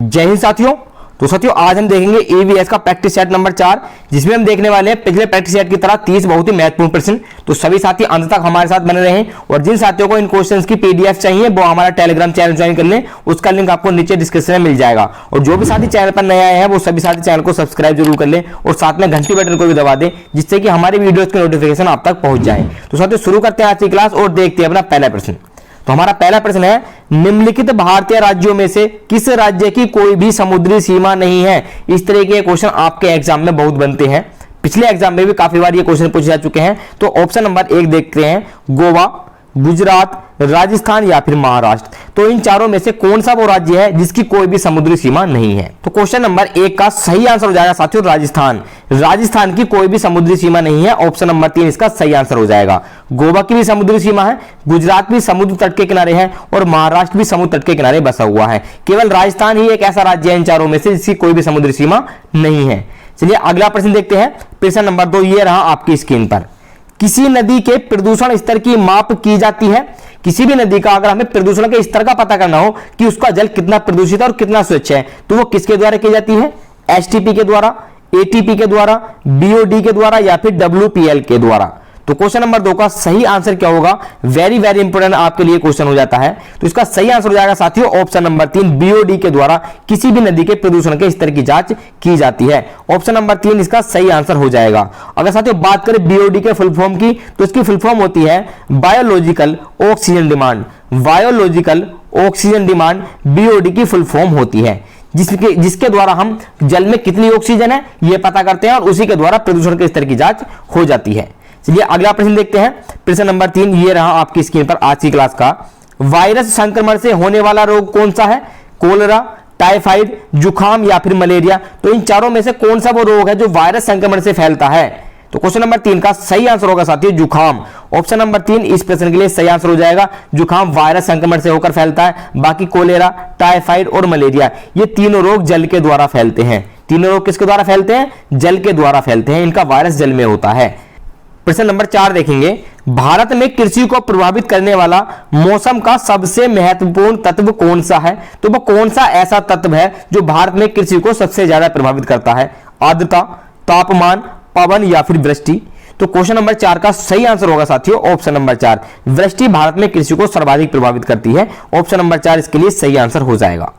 जय हिंद साथियों। तो साथियों आज हम देखेंगे ईवीएस का प्रैक्टिस सेट नंबर 4, जिसमें हम देखने वाले हैं पिछले प्रैक्टिस सेट की तरह 30 बहुत ही महत्वपूर्ण प्रश्न। तो सभी साथी अंत तक हमारे साथ बने रहें और जिन साथियों को इन क्वेश्चंस की पीडीएफ चाहिए वो हमारा टेलीग्राम चैनल ज्वाइन कर लें, उसका लिंक आपको नीचे डिस्क्रिप्शन में मिल जाएगा। और जो भी साथी चैनल पर नए आए हैं वो सभी साथी चैनल को सब्सक्राइब जरूर कर लें और साथ में घंटी बटन को भी दबा दें, जिससे कि हमारी वीडियोस के नोटिफिकेशन आप तक पहुंच जाए। तो साथियों शुरू करते हैं आज की क्लास और देखते हैं अपना पहला प्रश्न। तो हमारा पहला प्रश्न है, निम्नलिखित भारतीय राज्यों में से किस राज्य की कोई भी समुद्री सीमा नहीं है। इस तरह के क्वेश्चन आपके एग्जाम में बहुत बनते हैं, पिछले एग्जाम में भी काफी बार ये क्वेश्चन पूछे जा चुके हैं। तो ऑप्शन नंबर 1 देखते हैं, गोवा, गुजरात, राजस्थान या फिर महाराष्ट्र। तो इन चारों में से कौन सा वो राज्य है जिसकी कोई भी समुद्री सीमा नहीं है। तो क्वेश्चन नंबर 1 का सही आंसर हो जाएगा साथियों राजस्थान। राजस्थान की कोई भी समुद्री सीमा नहीं है। ऑप्शन नंबर 3 इसका सही आंसर हो जाएगा। गोवा की भी समुद्री सीमा है, गुजरात भी समुद्र तट के किनारे है और महाराष्ट्र भी समुद्र तट के किनारे बसा हुआ है। केवल राजस्थान ही एक ऐसा राज्य है इन चारों में से जिसकी कोई भी समुद्री सीमा नहीं है। चलिए अगला प्रश्न देखते हैं। प्रश्न नंबर 2 ये रहा आपकी स्क्रीन पर। किसी नदी के प्रदूषण स्तर की माप की जाती है। किसी भी नदी का अगर हमें प्रदूषण के स्तर का पता करना हो कि उसका जल कितना प्रदूषित है और कितना स्वच्छ है, तो वो किसके द्वारा की जाती है? एसटीपी के द्वारा, एटीपी के द्वारा, बीओडी के द्वारा या फिर डब्ल्यूपीएल के द्वारा। तो क्वेश्चन नंबर 2 का सही आंसर क्या होगा? वेरी वेरी इंपोर्टेंट आपके लिए क्वेश्चन हो जाता है। तो इसका सही आंसर हो जाएगा साथियों ऑप्शन नंबर 3, बीओडी के द्वारा किसी भी नदी के प्रदूषण के स्तर की जांच की जाती है। ऑप्शन नंबर 3 इसका सही आंसर हो जाएगा। अगर साथियों बात करें बीओडी के फुल फॉर्म की, तो इसकी फुल फॉर्म होती है biological oxygen demand. Biological oxygen demand BOD की फुल फॉर्म होती है, जिसके द्वारा हम जल में कितनी ऑक्सीजन है यह पता करते हैं और उसी के द्वारा प्रदूषण के स्तर की जांच हो जाती है। चलिए अगला प्रश्न देखते हैं। प्रश्न नंबर 3 ये रहा आपकी स्क्रीन पर आज की क्लास का। वायरस संक्रमण से होने वाला रोग कौन सा है? कोलेरा, टाइफाइड, जुखाम या फिर मलेरिया। तो इन चारों में से कौन सा वो रोग है जो वायरस संक्रमण से फैलता है? तो क्वेश्चन नंबर 3 का सही आंसर होगा साथियों जुखाम। ऑप्शन नंबर 3 इस प्रश्न के लिए सही आंसर हो जाएगा। जुखाम वायरस संक्रमण से होकर फैलता है। बाकी कोलेरा, टाइफाइड और मलेरिया ये तीनों रोग जल के द्वारा फैलते हैं। तीनों रोग किसके द्वारा फैलते हैं? जल के द्वारा फैलते हैं। इनका वायरस जल में होता है। प्रश्न नंबर 4 देखेंगे। भारत में कृषि को प्रभावित करने वाला मौसम का सबसे महत्वपूर्ण तत्व कौन सा है? तो वो कौन सा ऐसा तत्व है जो भारत में कृषि को सबसे ज्यादा प्रभावित करता है? आर्द्रता, तापमान, पवन या फिर वृष्टि। तो क्वेश्चन नंबर 4 का सही आंसर होगा साथियों ऑप्शन नंबर 4, वृष्टि भारत में कृषि को सर्वाधिक प्रभावित करती है। ऑप्शन नंबर 4 इसके लिए सही आंसर हो जाएगा।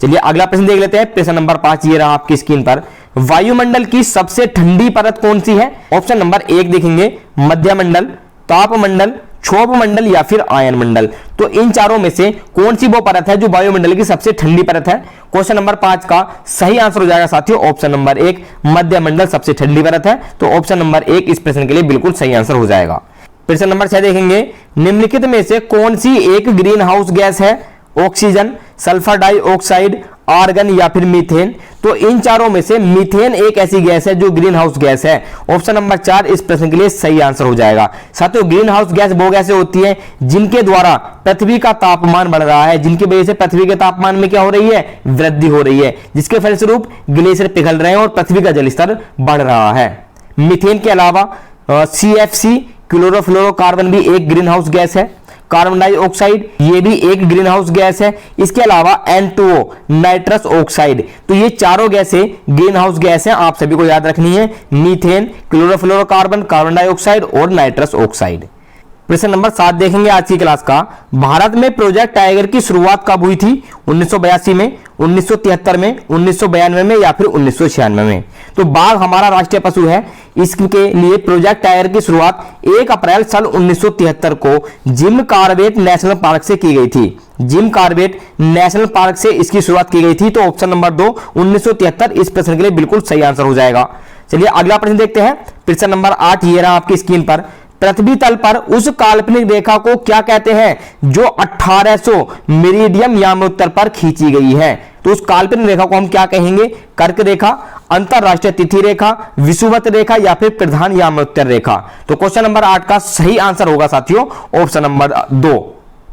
चलिए अगला प्रश्न देख लेते हैं। प्रश्न नंबर 5 ये रहा आपकी स्क्रीन पर। वायुमंडल की सबसे ठंडी परत कौन सी है? ऑप्शन नंबर 1 देखेंगे, मध्यमंडल, तापमंडल, क्षोभमंडल या फिर आयन मंडल। तो इन चारों में से कौन सी वो परत है जो वायुमंडल की सबसे ठंडी परत है? क्वेश्चन नंबर 5 का सही आंसर हो जाएगा साथियों ऑप्शन नंबर 1, मध्यमंडल सबसे ठंडी परत है। तो ऑप्शन नंबर 1 इस प्रश्न के लिए बिल्कुल सही आंसर हो जाएगा। प्रश्न नंबर 6 देखेंगे। निम्नलिखित में से कौन सी एक ग्रीन हाउस गैस है? ऑक्सीजन, सल्फर डाइऑक्साइड, आर्गन या फिर मीथेन। तो इन चारों में से मीथेन एक ऐसी गैस है जो ग्रीन हाउस गैस है। ऑप्शन नंबर 4 इस प्रश्न के लिए सही आंसर हो जाएगा। साथियों ग्रीन हाउस गैस वो गैसें होती है जिनके द्वारा पृथ्वी का तापमान बढ़ रहा है, जिनकी वजह से पृथ्वी के तापमान में क्या हो रही है? वृद्धि हो रही है, जिसके फलस्वरूप ग्लेशियर पिघल रहे हैं और पृथ्वी का जल स्तर बढ़ रहा है। मीथेन के अलावा CFC क्लोरोफ्लोरोकार्बन भी एक ग्रीन हाउस गैस है। कार्बन डाइऑक्साइड ये भी एक ग्रीन हाउस गैस है। इसके अलावा N2O नाइट्रस ऑक्साइड। तो ये चारों गैसें ग्रीन हाउस गैस हैं, आप सभी को याद रखनी है। मीथेन, क्लोरोफ्लोरोकार्बन, कार्बन डाइऑक्साइड और नाइट्रस ऑक्साइड। प्रश्न नंबर 7 देखेंगे आज की क्लास का। भारत में प्रोजेक्ट टाइगर की शुरुआत कब हुई थी? 1982 में, 1973 में, 1992 में या फिर 1996 में। तो बाघ हमारा राष्ट्रीय पशु है, इसके लिए प्रोजेक्ट टाइगर की शुरुआत 1 अप्रैल साल 1973 को जिम कॉर्बेट नेशनल पार्क से की गई थी। जिम कॉर्बेट नेशनल पार्क से इसकी शुरुआत की गई थी। तो ऑप्शन नंबर 2 1973 इस प्रश्न के लिए बिल्कुल सही आंसर हो जाएगा। चलिए अगला प्रश्न देखते हैं। प्रश्न नंबर 8 ये रहा आपकी स्क्रीन पर। पृथ्वी तल पर उस काल्पनिक रेखा को क्या कहते हैं जो 1800 मेरिडियम यामोत्तर पर खींची गई है? तो उस काल्पनिक रेखा को हम क्या कहेंगे? कर्क रेखा, अंतरराष्ट्रीय तिथि रेखा, विषुवत रेखा या फिर प्रधान यामोत्तर रेखा। तो क्वेश्चन नंबर 8 का सही आंसर होगा साथियों ऑप्शन नंबर 2।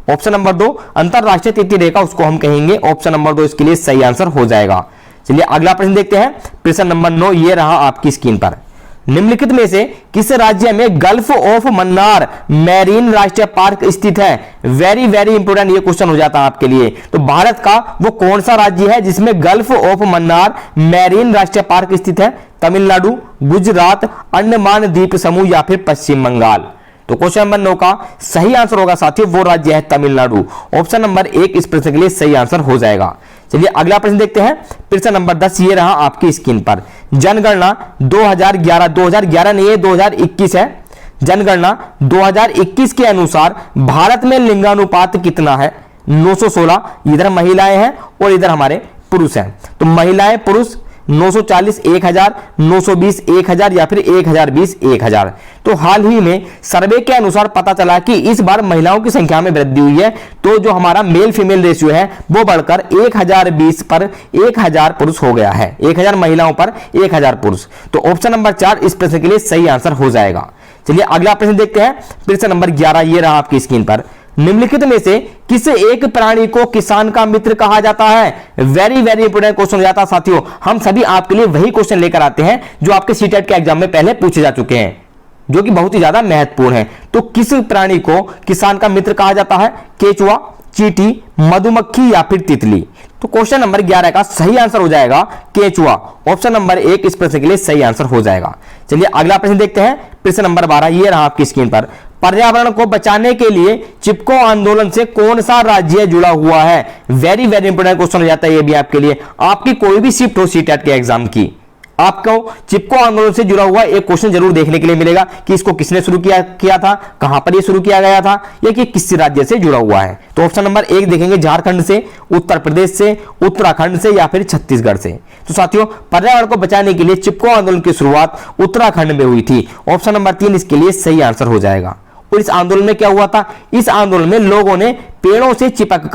ऑप्शन नंबर 2 अंतरराष्ट्रीय तिथि रेखा उसको हम कहेंगे। ऑप्शन नंबर 2 इसके लिए सही आंसर हो जाएगा। चलिए अगला प्रश्न देखते हैं। प्रश्न नंबर 9 ये रहा आपकी स्क्रीन पर। निम्नलिखित में से किस राज्य में गल्फ ऑफ मन्नार मैरीन राष्ट्रीय पार्क स्थित है? वेरी वेरी इंपोर्टेंट ये क्वेश्चन हो जाता है आपके लिए। तो भारत का वो कौन सा राज्य है जिसमें गल्फ ऑफ मन्नार मैरीन राष्ट्रीय पार्क स्थित है? तमिलनाडु, गुजरात, अंडमान द्वीप समूह या फिर पश्चिम बंगाल? तो क्वेश्चन नंबर 9 का सही आंसर होगा साथियों, वो राज्य है तमिलनाडु। ऑप्शन नंबर 1 इस प्रश्न के लिए सही आंसर हो जाएगा। चलिए अगला प्रश्न देखते हैं। प्रश्न नंबर 10 ये रहा आपकी स्क्रीन पर। जनगणना 2011 नहीं है 2021 है। जनगणना 2021 के अनुसार भारत में लिंगानुपात कितना है? 916, इधर महिलाएं हैं और इधर हमारे पुरुष हैं। तो महिलाएं पुरुष 940 1000, 920 1000 या फिर 1020 1000। तो हाल ही में सर्वे के अनुसार पता चला कि इस बार महिलाओं की संख्या में वृद्धि हुई है, तो जो हमारा मेल फीमेल रेशियो है वो बढ़कर 1020 पर 1000 पुरुष हो गया है। 1000 महिलाओं पर 1000 पुरुष। तो ऑप्शन नंबर 4 इस प्रश्न के लिए सही आंसर हो जाएगा। चलिए अगला प्रश्न देखते हैं। प्रश्न नंबर 11 ये रहा आपकी स्क्रीन पर। निम्नलिखित में से किस एक प्राणी को किसान का मित्र कहा जाता है? वेरी वेरी इंपोर्टेंट क्वेश्चन हो जाता है साथियों। हम सभी आपके लिए वही क्वेश्चन लेकर आते हैं जो आपके सीटेट के एग्जाम में पहले पूछे जा चुके हैं, जो कि बहुत ही ज्यादा महत्वपूर्ण है। तो किस प्राणी को किसान का मित्र कहा जाता है? केचुआ, चींटी, मधुमक्खी या फिर तितली? तो क्वेश्चन नंबर 11 का सही आंसर हो जाएगा केचुआ। ऑप्शन नंबर 1 इस प्रश्न के लिए सही आंसर हो जाएगा। चलिए अगला प्रश्न देखते हैं। प्रश्न नंबर 12 ये रहा आपकी स्क्रीन पर। पर्यावरण को बचाने के लिए चिपको आंदोलन से कौन सा राज्य जुड़ा हुआ है? वेरी वेरी इंपोर्टेंट क्वेश्चन हो जाता है ये भी आपके लिए। आपकी कोई भी शिफ्ट हो सीटेट के एग्जाम की, आपको चिपको आंदोलन से जुड़ा हुआ एक क्वेश्चन जरूर देखने के लिए मिलेगा कि इसको किसने शुरू किया था, कहां पर ये शुरू किया गया था, या कि किस राज्य से जुड़ा हुआ है। तो ऑप्शन नंबर 1 देखेंगे झारखंड से, उत्तर प्रदेश से, उत्तराखंड से या फिर छत्तीसगढ़ से। तो साथियों पर्यावरण को बचाने के लिए चिपको आंदोलन की शुरुआत उत्तराखंड में हुई थी। ऑप्शन नंबर 3 इसके लिए सही आंसर हो जाएगा। और इस आंदोलन में क्या हुआ था? इस आंदोलन में लोगों ने पेड़ों से चिपक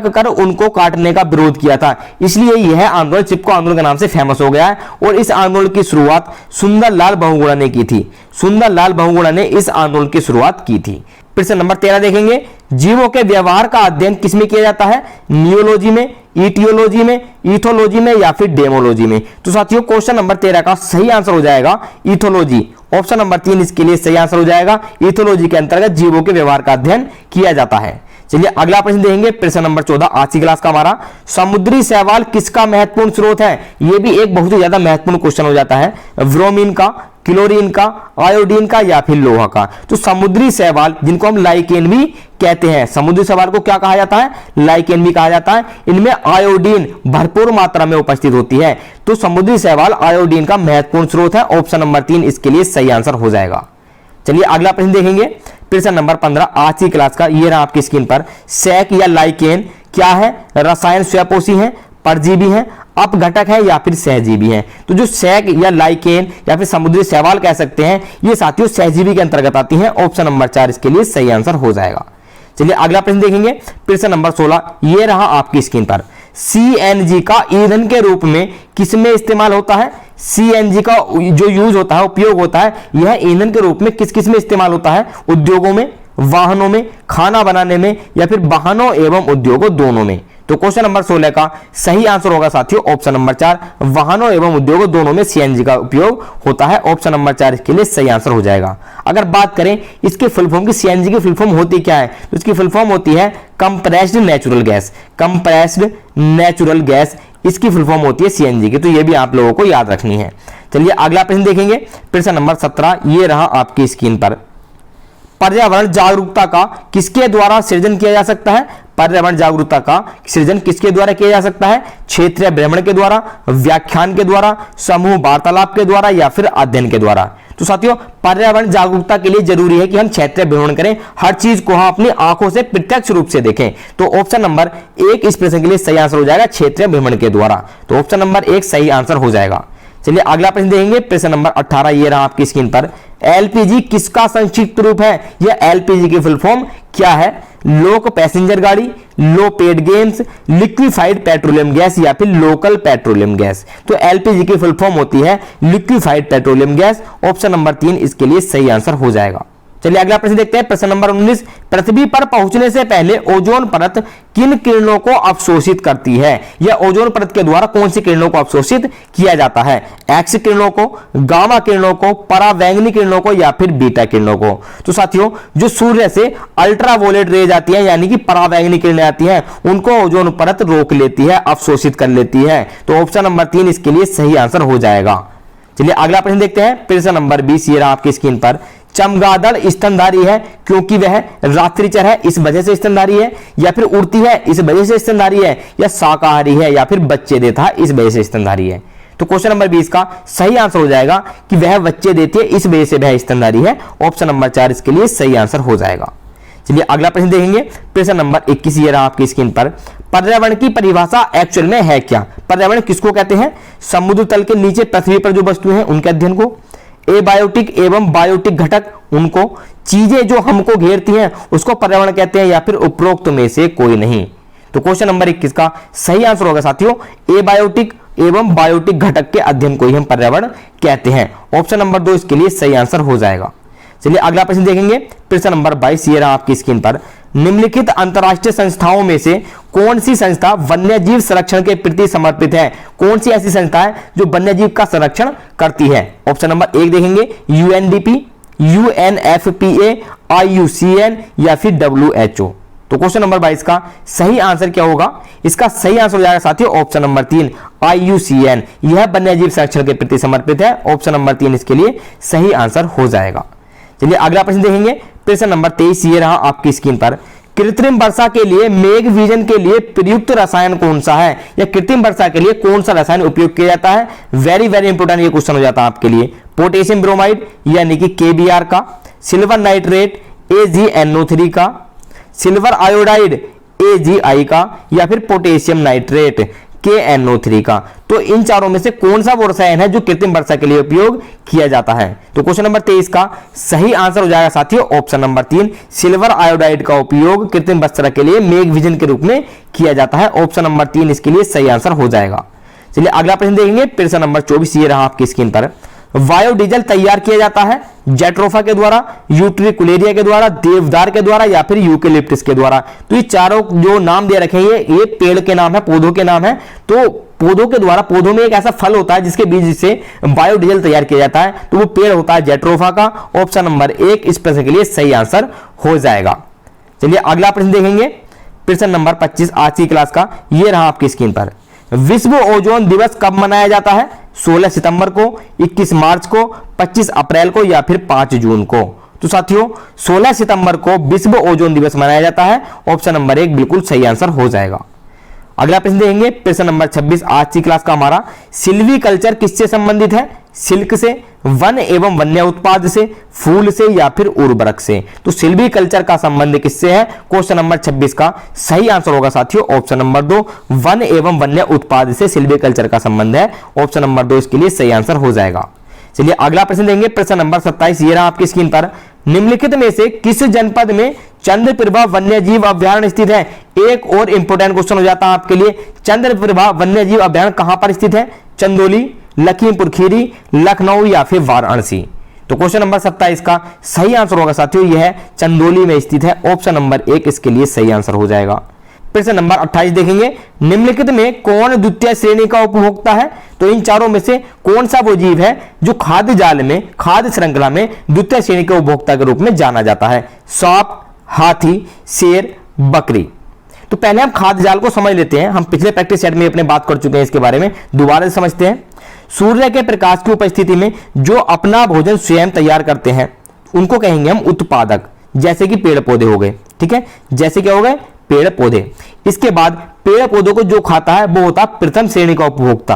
कर उनको काटने का विरोध किया था, इसलिए यह आंदोलन चिपको आंदोलन के नाम से फेमस हो गया है। और इस आंदोलन की शुरुआत सुंदरलाल बहुगुणा ने की थी। सुंदरलाल बहुगुणा ने इस आंदोलन की शुरुआत की थी। प्रश्न नंबर 13 देखेंगे। जीवों के व्यवहार का अध्ययन किसमें किया जाता है? नियोलॉजी में, इटियोलॉजी में, इथोलॉजी में या फिर डेमोलॉजी में? तो साथियों क्वेश्चन नंबर 13 का सही आंसर हो जाएगा इथोलॉजी। ऑप्शन नंबर 3 इसके लिए सही आंसर हो जाएगा। इथोलॉजी के अंतर्गत जीवों के व्यवहार का अध्ययन किया जाता है। चलिए अगला प्रश्न देखेंगे। प्रश्न नंबर 14 आज की क्लास का हमारा। समुद्री शैवाल किसका महत्वपूर्ण स्रोत है? यह भी एक बहुत ही ज्यादा महत्वपूर्ण क्वेश्चन हो जाता है। ब्रोमीन का, क्लोरीन का, आयोडीन का या फिर लोहा का? तो समुद्री शैवाल जिनको हम लाइकेन भी कहते हैं, समुद्री शैवाल को क्या कहा जाता है? लाइकेन भी कहा जाता है। इनमें आयोडीन भरपूर मात्रा में उपस्थित होती है, तो समुद्री शैवाल आयोडीन का महत्वपूर्ण स्रोत है। ऑप्शन नंबर 3 इसके लिए सही आंसर हो जाएगा। चलिए अगला प्रश्न देखेंगे। प्रश्न नंबर 15 आज की क्लास का ये रहा आपकी स्क्रीन पर। सैक या लाइकेन क्या है? रसायन स्वयंपोषी है, परजीवी है, अपघटक है या फिर सहजीवी है? तो जो सैक या लाइकेन या फिर समुद्री शैवाल कह सकते हैं, ये साथियों सहजीवी के अंतर्गत आती हैं। ऑप्शन नंबर 4 इसके लिए सही आंसर हो जाएगा। चलिए अगला प्रश्न देखेंगे। प्रश्न नंबर 16 ये रहा आपकी स्क्रीन पर। सीएनजी का ईंधन के रूप में किसमें इस्तेमाल होता है? सीएनजी का जो यूज होता है, उपयोग होता है, यह ईंधन के रूप में किस किस में इस्तेमाल होता है? उद्योगों में, वाहनों में, खाना बनाने में या फिर वाहनों एवं उद्योगों दोनों में? तो क्वेश्चन नंबर 16 का सही आंसर होगा साथियों ऑप्शन नंबर 4, वाहनों एवं उद्योगों दोनों में सीएनजी का उपयोग होता है। ऑप्शन नंबर 4 इसके लिए सही आंसर हो जाएगा। अगर बात करें इसके फुल फॉर्म की, सीएनजी की फुल फॉर्म होती क्या है, तो इसकी फुल फॉर्म होती है compressed natural gas. Compressed natural gas इसकी फुल फॉर्म होती है सीएनजी की, तो ये भी आप लोगों को याद रखनी है। चलिए अगला प्रश्न देखेंगे। प्रश्न नंबर 17 ये रहा आपकी स्क्रीन पर। पर्यावरण जागरूकता का किसके द्वारा सृजन किया जा सकता है? पर्यावरण जागरूकता का सृजन किसके द्वारा किया जा सकता है? क्षेत्रीय भ्रमण के द्वारा, व्याख्यान के द्वारा, समूह वार्तालाप के द्वारा या फिर अध्ययन के द्वारा? तो साथियों पर्यावरण जागरूकता के लिए जरूरी है कि हम क्षेत्रीय भ्रमण करें, हर चीज को हम अपनी आंखों से प्रत्यक्ष रूप से देखें। तो ऑप्शन नंबर 1 इस प्रश्न के लिए सही आंसर हो जाएगा, क्षेत्रीय भ्रमण के द्वारा। तो ऑप्शन नंबर 1 सही आंसर हो जाएगा। चलिए अगला प्रश्न देखेंगे। प्रश्न नंबर 18 ये रहा आपकी स्क्रीन पर। एलपीजी किसका संक्षिप्त रूप है? यह एलपीजी की फुल फॉर्म क्या है? लोक पैसेंजर गाड़ी, low paid games, liquefied petroleum gas या फिर लोकल पेट्रोलियम गैस? तो एलपीजी की फुल फॉर्म होती है liquefied petroleum gas. Option number 3 इसके लिए सही आंसर हो जाएगा। चलिए अगला प्रश्न देखते हैं। प्रश्न नंबर 19, पृथ्वी पर पहुंचने से पहले ओजोन परत किन किरणों को अवशोषित करती है? या ओजोन परत के द्वारा कौन सी किरणों को अवशोषित किया जाता है? एक्स किरणों को, गामा किरणों को, परावैंगनी किरणों को या फिर बीटा किरणों को? तो साथियों, जो सूर्य से अल्ट्रावोलेट रेज आती है यानी कि परावैंगनी किरणें आती हैं, उनको ओजोन परत रोक लेती है, अवशोषित कर लेती है। तो ऑप्शन नंबर 3 इसके लिए सही आंसर हो जाएगा। चलिए अगला प्रश्न देखते हैं। प्रश्न नंबर 20 ये रहा आपकी स्क्रीन पर। चमगादड़ स्तनधारी है क्योंकि वह रात्रिचर है इस वजह से स्तनधारी है, या फिर उड़ती है इस वजह से स्तनधारी है, या शाकाहारी है, या फिर बच्चे देता है इस वजह से स्तनधारी है? तो क्वेश्चन नंबर 20 का सही आंसर हो जाएगा कि वह बच्चे देती है इस वजह से वह स्तनधारी है। ऑप्शन नंबर 4 इसके लिए सही आंसर हो जाएगा। चलिए अगला प्रश्न देखेंगे। प्रश्न नंबर 21 ये रहा आपकी स्क्रीन पर। पर्यावरण की परिभाषा एक्चुअल में है क्या? पर्यावरण किसको कहते हैं? समुद्र तल के नीचे पृथ्वी पर जो वस्तुएं हैं उनके अध्ययन को। एबायोटिक एवं बायोटिक घटक उनको। चीजें जो हमको घेरती हैं उसको पर्यावरण कहते हैं, या फिर उपरोक्त में से कोई नहीं? तो क्वेश्चन नंबर 21 का सही आंसर होगा साथियों एबायोटिक एवं बायोटिक घटक के अध्ययन को ही हम पर्यावरण कहते हैं। ऑप्शन नंबर 2 इसके लिए सही आंसर हो जाएगा। चलिए अगला प्रश्न देखेंगे। प्रश्न नंबर 22 ये रहा आपकी स्क्रीन पर। निम्नलिखित अंतरराष्ट्रीय संस्थाओं में से कौन सी संस्था वन्यजीव संरक्षण के प्रति समर्पित है? कौन सी ऐसी संस्था है जो वन्यजीव का संरक्षण करती है? ऑप्शन नंबर 1 देखेंगे यूएनडीपी, यूएनएफपीए, आईयूसीएन या फिर डब्ल्यूएचओ। तो क्वेश्चन नंबर 22 का सही आंसर क्या होगा? इसका सही आंसर हो जाएगा साथियों ऑप्शन नंबर 3 आईयूसीएन। यह वन्यजीव संरक्षण के प्रति समर्पित है। ऑप्शन नंबर 3 इसके लिए सही आंसर हो जाएगा। चलिए अगला प्रश्न देखेंगे। प्रश्न नंबर 23 ये रहा आपकी स्क्रीन पर। कृत्रिम वर्षा के लिए मेघ विजन के लिए प्रयुक्त रसायन कौन सा है? या कृत्रिम वर्षा के लिए कौन सा रसायन उपयोग किया जाता है? वेरी वेरी इंपोर्टेंट ये क्वेश्चन हो जाता है आपके लिए। पोटेशियम ब्रोमाइड यानी कि केबीआर का, सिल्वर नाइट्रेट AgNO3 का, सिल्वर आयोडाइड AgI का, या फिर पोटेशियम नाइट्रेट KNO3 का? तो इन चारों में से कौन सा वो रसायन है जो कृत्रिम वर्षा के लिए उपयोग किया जाता है? तो क्वेश्चन नंबर 23 का सही आंसर हो जाएगा साथियों ऑप्शन नंबर 3 सिल्वर आयोडाइड का उपयोग कृत्रिम वर्षा के लिए मेघ विजन के रूप में किया जाता है। ऑप्शन नंबर 3 इसके लिए सही आंसर हो जाएगा। चलिए अगला प्रश्न देखेंगे। प्रश्न नंबर 24 ये रहा आपकी स्क्रीन पर। बायोडीजल तैयार किया जाता है जेट्रोफा के द्वारा, यूट्रिकुलेरिया के द्वारा, देवदार के द्वारा या फिर यूकेलिप्टस के द्वारा? तो ये चारों जो नाम दे रखे हैं ये पेड़ के नाम है, पौधों के नाम है। तो पौधों के द्वारा, पौधों में एक ऐसा फल होता है जिसके बीज से बायोडीजल तैयार किया जाता है, तो वो पेड़ होता है जेट्रोफा का। ऑप्शन नंबर 1 इस प्रश्न के लिए सही आंसर हो जाएगा। चलिए अगला प्रश्न देखेंगे। प्रश्न नंबर 25 आज की क्लास का ये रहा आपकी स्क्रीन पर। विश्व ओजोन दिवस कब मनाया जाता है? 16 सितंबर को, 21 मार्च को, 25 अप्रैल को या फिर 5 जून को? तो साथियों 16 सितंबर को विश्व ओजोन दिवस मनाया जाता है। ऑप्शन नंबर 1 बिल्कुल सही आंसर हो जाएगा। अगला प्रश्न देखेंगे। प्रश्न नंबर 26 आज की क्लास का हमारा। सिल्वीकल्चर किससे संबंधित है? सिल्क से, वन एवं वन्य उत्पाद से, फूल से या फिर उर्वरक से? तो सिल्वीकल्चर का संबंध किससे है? क्वेश्चन नंबर 26 का सही आंसर होगा साथियों ऑप्शन नंबर 2 वन एवं वन्य उत्पाद से सिल्वीकल्चर का संबंध है। ऑप्शन नंबर 2 इसके लिए सही आंसर हो जाएगा। चलिए अगला प्रश्न देंगे। प्रश्न नंबर 27 ये रहा आपकी स्क्रीन पर। निम्नलिखित में से किस जनपद में चंद्रप्रभा वन्यजीव अभयारण्य स्थित है? एक और इंपोर्टेंट क्वेश्चन हो जाता है आपके लिए। चंद्रप्रभा वन्यजीव अभयारण्य कहां पर स्थित है? चंदौली, लखीमपुर खीरी, लखनऊ या फिर वाराणसी? तो क्वेश्चन नंबर 27 का सही आंसर होगा साथियों यह चंदौली में स्थित है। ऑप्शन नंबर 1 इसके लिए सही आंसर हो जाएगा। प्रश्न नंबर 28 देखेंगे। निम्नलिखित में कौन द्वितीय श्रेणी का उपभोक्ता है? तो इन चारों में से कौन सा वो जीव है जो खाद्य जाल में, खाद्य श्रृंखला में द्वितीय श्रेणी के उपभोक्ता के रूप में जाना जाता है? सांप, हाथी, शेर, बकरी? तो पहले हम खाद्य जाल को समझ लेते हैं। हम पिछले प्रैक्टिस सेट में अपने बात कर चुके हैं इसके बारे में, दोबारा से समझते हैं। सूर्य के प्रकाश की उपस्थिति में जो अपना भोजन स्वयं तैयार करते हैं उनको कहेंगे हम उत्पादक, जैसे कि पेड़ पौधे हो गए। ठीक है, जैसे क्या हो गए? पेड़ पौधे। इसके बाद पेड़ पौधों को जो खाता है वो होता है प्रथम श्रेणी का उपभोक्ता।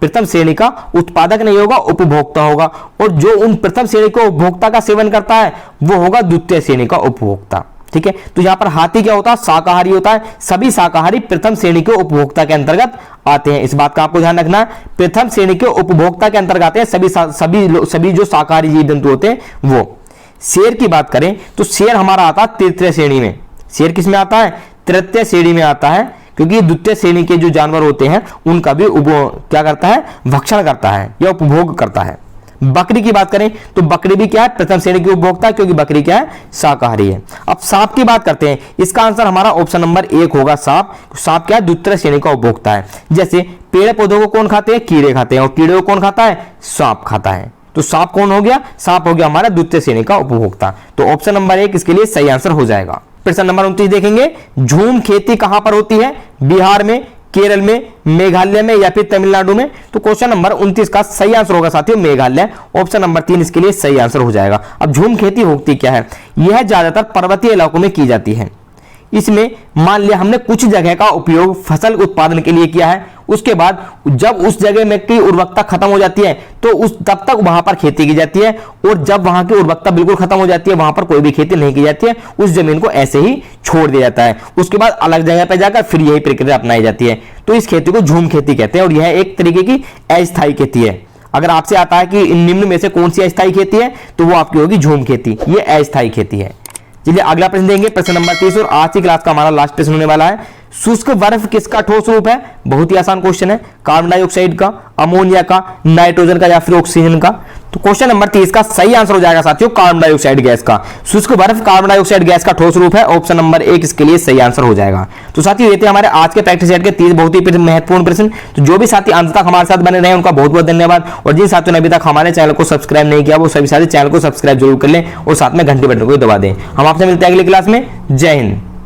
प्रथम श्रेणी का उत्पादक नहीं होगा, उपभोक्ता होगा। और जो उन प्रथम श्रेणी के उपभोक्ता का सेवन करता है वो होगा द्वितीय श्रेणी का उपभोक्ता। ठीक है, तो यहां पर हाथी क्या होता है? शाकाहारी होता है। सभी शाकाहारी प्रथम श्रेणी के उपभोक्ता के अंतर्गत आते हैं। इस बात का आपको ध्यान रखना है, प्रथम श्रेणी के उपभोक्ता के अंतर्गत आते हैं सभी जो शाकाहारी जीव जंतु होते हैं वो। शेर की बात करें तो शेर हमारा आता है तृतीय श्रेणी में। शेर किस में आता है? तृतीय श्रेणी में आता है, क्योंकि द्वितीय श्रेणी के जो जानवर होते हैं उनका भी क्या करता है? भक्षण करता है या उपभोग करता है। बकरी की बात करें तो बकरी भी क्या है, प्रथम श्रेणी की उपभोक्ता, क्योंकि बकरी क्या है, शाकाहारी है। अब सांप की बात करते हैं, इसका आंसर हमारा ऑप्शन नंबर 1 होगा सांप। सांप क्या है, द्वितीय श्रेणी का उपभोक्ता है। जैसे पेड़ पौधों को कौन खाते हैं, कीड़े खाते हैं, और कीड़े को कौन खाता है, सांप खाता है। तो सांप कौन हो गया, सांप हो गया हमारा द्वितीय श्रेणी का उपभोक्ता। तो ऑप्शन नंबर 1 इसके लिए सही आंसर हो जाएगा। प्रश्न नंबर 29 देखेंगे, झूम खेती कहां पर होती है, बिहार में, केरल में, मेघालय में या फिर तमिलनाडु में। तो क्वेश्चन नंबर 29 का सही आंसर होगा साथियों मेघालय। ऑप्शन नंबर 3 इसके लिए सही आंसर हो जाएगा। अब झूम खेती होती क्या है, यह ज्यादातर पर्वतीय इलाकों में की जाती है। इसमें मान लिया हमने कुछ जगह का उपयोग फसल उत्पादन के लिए किया है, उसके बाद जब उस जगह में की उर्वरकता खत्म हो जाती है तो उस तब तक वहां पर खेती की जाती है, और जब वहां की उर्वरकता बिल्कुल खत्म हो जाती है वहां पर कोई भी खेती नहीं की जाती है, उस जमीन को ऐसे ही छोड़ दिया जाता है। उसके बाद अलग जगह पर जाकर फिर यही प्रक्रिया अपनाई जाती है। तो इस खेती को झूम खेती कहते हैं, और यह एक तरीके की अस्थायी खेती है। अगर आपसे आता है कि निम्न में से कौन सी अस्थायी खेती है, तो वो आपकी होगी झूम खेती, ये अस्थायी खेती है। चलिए अगला प्रश्न देंगे, प्रश्न नंबर 30, और आज की क्लास का हमारा लास्ट प्रश्न होने वाला है। शुष्क बर्फ किसका ठोस रूप है, बहुत ही आसान क्वेश्चन है, कार्बन डाइऑक्साइड का, अमोनिया का, नाइट्रोजन का या फिर ऑक्सीजन का। तो क्वेश्चन नंबर 30 का सही आंसर हो जाएगा साथियों कार्बन डाइऑक्साइड गैस का। शुष्क बर्फ कार्बन डाइऑक्साइड गैस का ठोस रूप है, ऑप्शन नंबर 1 इसके लिए सही आंसर हो जाएगा। तो साथियों ये थे हमारे आज के प्रैक्टिस सेट के 30 बहुत ही महत्वपूर्ण प्रश्न। तो जो भी साथी अंत तक हमारे साथ बने रहे उनका बहुत बहुत धन्यवाद, और जिन साथियों ने अभी तक हमारे चैनल को सब्सक्राइब नहीं किया वो सभी साथी चैनल को सब्सक्राइब जरूर कर लें और साथ में घंटी बटन को दबा दें। हम आपसे मिलते हैं अगली क्लास में। जय हिंद।